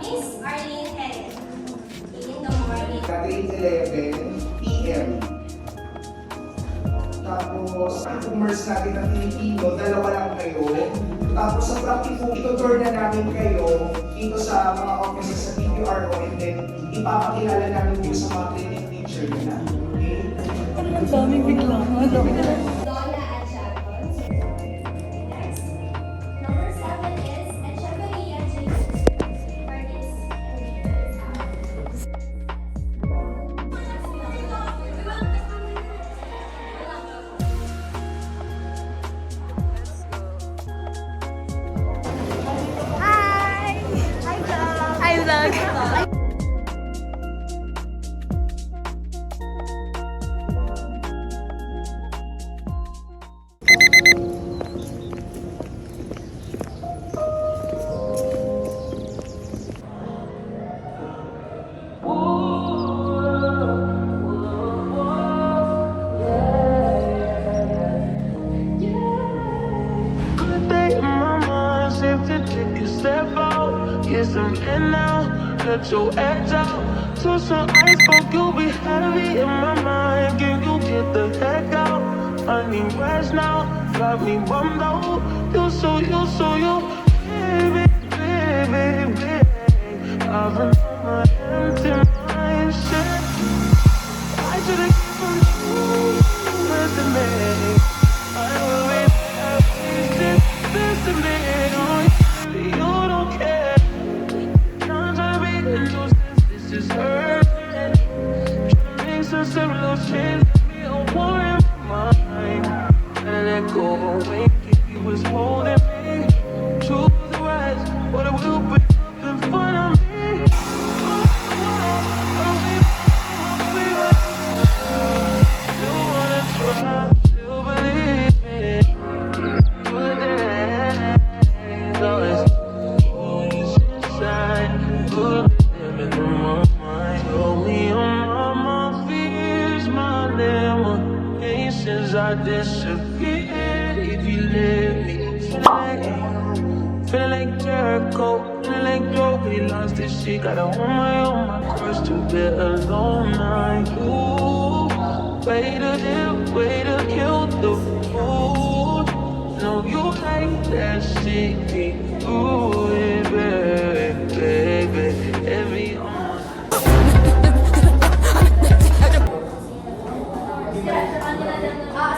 Miss Arlene Helen. In the morning. Grade 11 PM. Tapos, ang commerce natin ng Pilipino, dalawa lang kayo. Tapos sa practical, ito-tour na namin kayo dito sa mga offices sa TPRO and then ipapakilala namin dito sa mga training teacher nila. Okay? Ang daming bigla. Donna at Sharon. Next. Number 7 is Echeverria James. Artist. Hi, vlog! Get some in now, let your edge out. To some iceberg, you'll be heavy in my mind. Can you get the heck out? I need rest now, got me bummed out. You so, baby, baby, baby. I've been on my empty mind, shit. I should've given you listen me. I will be happy, listen me. You don't care. This is hurting. Make some simple change. Me a war in my mind. Let it go away. He was holding me. Choose the rise, but it will bring up in front of me. You wanna try, you believe me. Put that hands on his inside. Put them in the mind. Show me your mama fears my lemon. Ain't since I disappeared. If you let me, feeling like Jericho, feeling like Joe, but he lost his shit. Got a on my cross to be alone. Like ooh, way to kill the fool. No, you like that shit. Ooh, baby, baby, every on.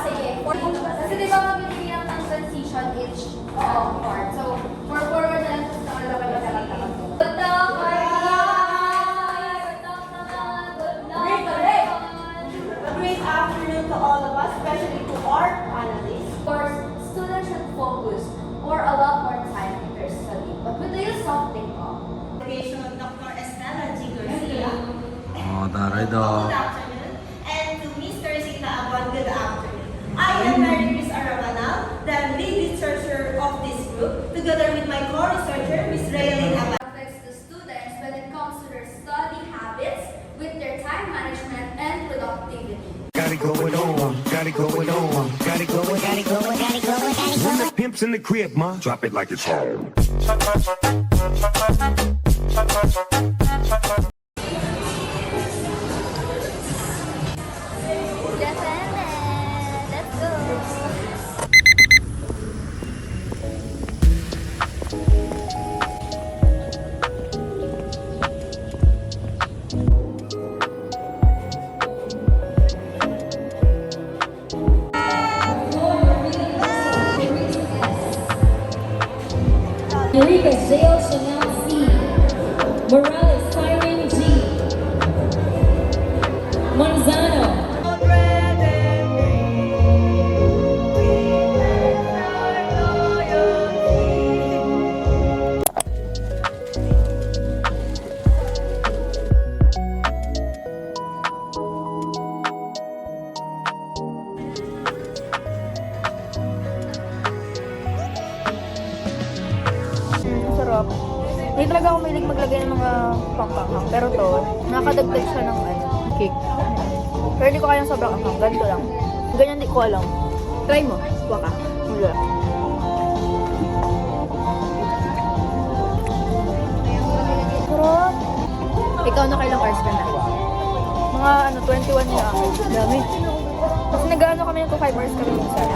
Sige. Kasi di ba mabibigyan ng transition each part. So, for forward na lang sa kalaban na talaga. Good luck! A great afternoon to all of us, especially to our panelists. Of course, students should focus or a lot more time in their study. But with the use of TikTok. Education of Dr. Estela G. Garcia. Taray Good afternoon. And to Mr. Zita Abon, good afternoon. I am Mary Chris Arabanal, the lead researcher of this group, together with my co-researcher, Ms. Raylene Abon. Affects the students when it comes to their study habits, with their time management and productivity. Got it going on, got it going on, got it going, got it going, got it going, got it going. When the pimp's in the crib, ma, drop it like it's home. Let's go! Eureka Zale Chanel C. Morales Siren G. Manzano. Sarap. Hindi talaga ako mahilig maglagay ng mga pangkanghang. Pero to, nakadagdag siya ng cake. Pero hindi ko kayang sobrang anghang. Ganito lang. Ganyan di ko alam. Try mo. Kuha ka. Wala. Sarap. Ikaw na kailang hours ka na? Mga 21 na ako. Dami. Kasi nag-ano kami nito 5 hours kami minsan.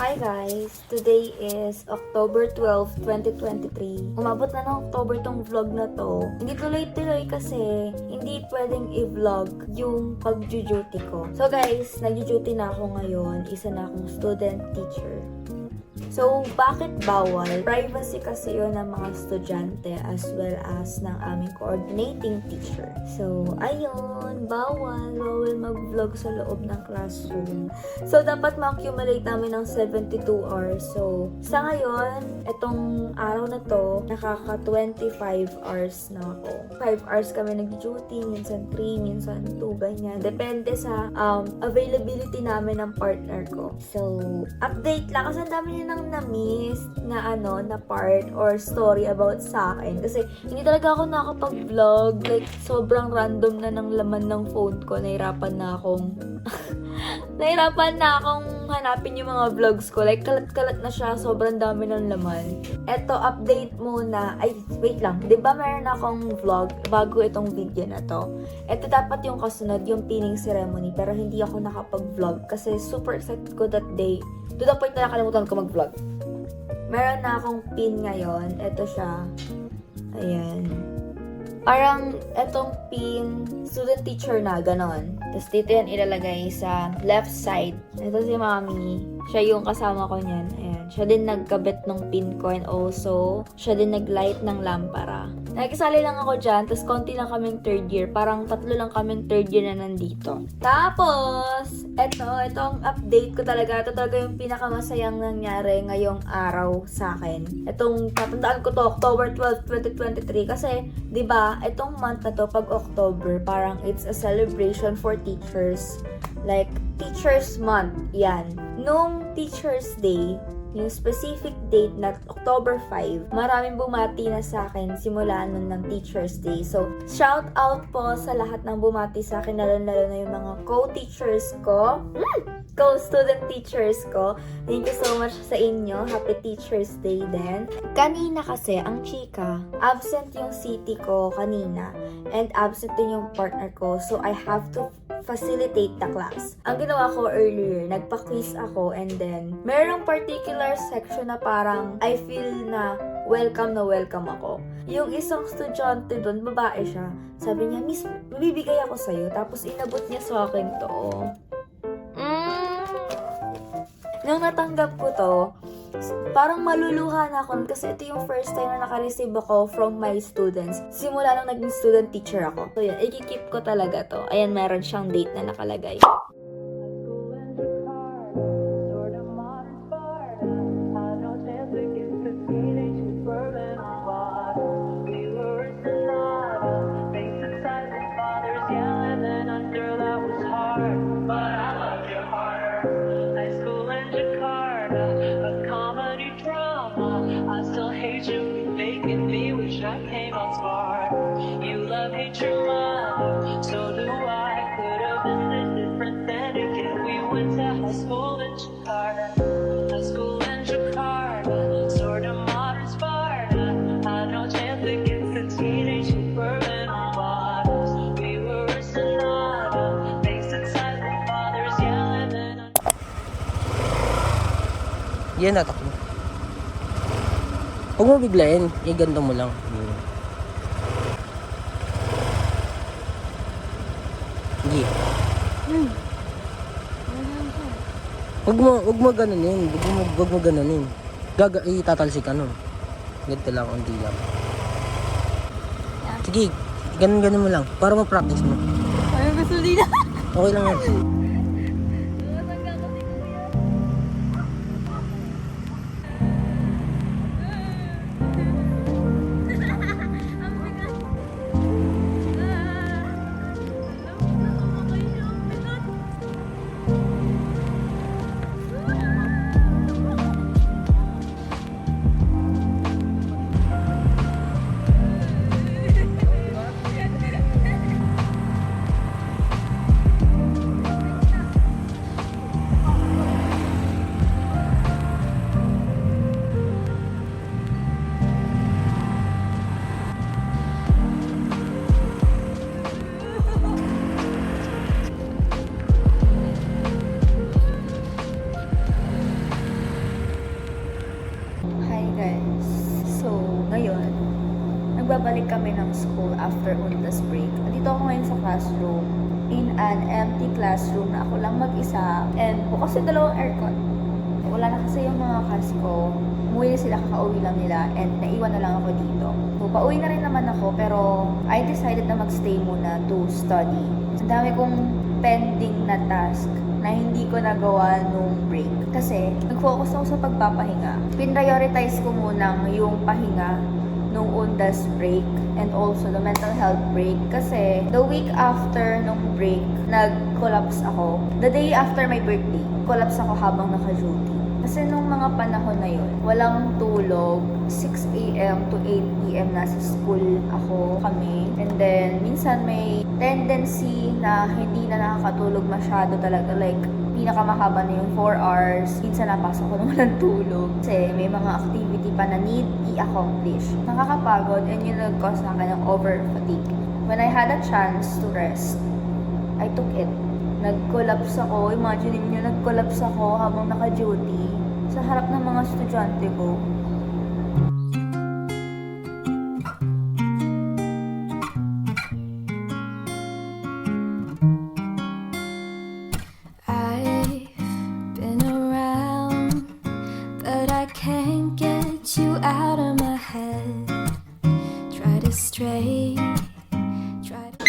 Hi guys! Today is October 12, 2023. Umabot na ng October tong vlog na to. Hindi tuloy-tuloy kasi hindi pwedeng i-vlog yung pag-duty ko. So guys, nag-duty na ako ngayon. Isa na akong student teacher. So, bakit bawal? Privacy kasi yun ng mga estudyante as well as ng aming coordinating teacher. So, ayun, bawal mag-vlog sa loob ng classroom. So, dapat ma-accumulate namin ng 72 hours. So, sa ngayon, itong araw na to, nakaka 25 hours na ako. 5 hours kami nag-duty, minsan 3, minsan 2, ganyan. Depende sa availability namin ng partner ko. So, update lang. Kasi ang dami niya nang na-miss na na part or story about sa akin. Kasi hindi talaga ako nakapag-vlog. Like, sobrang random na ng laman ng phone ko. Nahirapan na akong hanapin yung mga vlogs ko. Like, kalat-kalat na siya. Sobrang dami ng laman. Eto, update muna. Ay, wait lang. Diba meron akong vlog bago itong video na to? Eto dapat yung kasunod, yung pinning ceremony. Pero hindi ako nakapag-vlog kasi super excited ko that day. To the point na nakalimutan ko mag-vlog. Meron na akong pin ngayon. Ito siya. Ayan. Parang etong pin, student teacher na, ganon. Tapos dito yan ilalagay sa left side. Ito si Mami. Siya yung kasama ko niyan. Ayan. Siya din nagkabit ng pin ko and also, siya din naglight ng lampara. Nakikisali lang ako dyan, tapos konti lang kaming third year. Parang 3 lang kaming third year na nandito. Tapos, ito ang update ko talaga. Ito talaga yung pinakamasayang nangyari ngayong araw sa akin. Itong, tatandaan ko to, October 12, 2023. Kasi, di ba, itong month na to, pag October, parang it's a celebration for teachers. Like, Teachers Month. Yan. Nung Teachers Day, yung specific date na October 5, maraming bumati na sa akin simula nun ng Teacher's Day. So, shout out po sa lahat ng bumati sa akin, lalo na yung mga co-teachers ko, co-student teachers ko. Thank you so much sa inyo. Happy Teacher's Day din. Kanina kasi, ang chika, absent yung city ko kanina, and absent din yung partner ko. So, I have to facilitate the class. Ang ginawa ko earlier, nagpa-quiz ako and then merong particular section na parang I feel na welcome ako. Yung isang estudyante doon, babae siya. Sabi niya, Miss, bibigay ako sa'yo. Tapos inabot niya sa akin to. Nung natanggap ko to, parang maluluha na ako kasi ito yung first time na naka-receive ako from my students. Simula nung naging student teacher ako. So yun, i-keep ko talaga to. Ayan, meron siyang date na nakalagay. Yan natak mo. Huwag mo biglayin, iganto mo lang. Hindi. Huwag mo ganunin. Huwag mo ganunin. Itatalsik ka nun. Ganito lang, hindi lang. Sige, ganun mo lang. Para ma-practice mo. Ay, gusto nila. Okay lang yan. school after Undas break. Nandito ako ngayon sa classroom. In an empty classroom na ako lang mag-isa. And bukas yung dalawang aircon. Wala na kasi yung mga class ko. Umuwi na sila, kakauwi lang nila. And naiwan na lang ako dito. So, pauwi na rin naman ako. Pero I decided na magstay muna to study. Ang dami kong pending na task na hindi ko nagawa nung break. Kasi nag-focus ako sa pagpapahinga. Pinprioritize ko muna yung pahinga nung Undas break and also the mental health break. Kasi the week after nung break, nag-collapse ako. The day after my birthday, collapse ako habang naka-duty. Kasi nung mga panahon na yun, walang tulog. 6 a.m. to 8 p.m. nasa school kami. And then, minsan may tendency na hindi na nakakatulog masyado talaga. Like, pinakamahaba na yung 4 hours. Minsan napasok ko naman ng tulog. Kasi may mga activity pa na need i-accomplish. Nakakapagod and yun nag-cause sa akin ng over-fatigue. When I had a chance to rest, I took it. Nag-collapse ako. Imagine niyo, nag-collapse ako habang naka-duty sa harap ng mga estudyante ko. I've been around, but I can't get you out of my head. Try to stray, try to...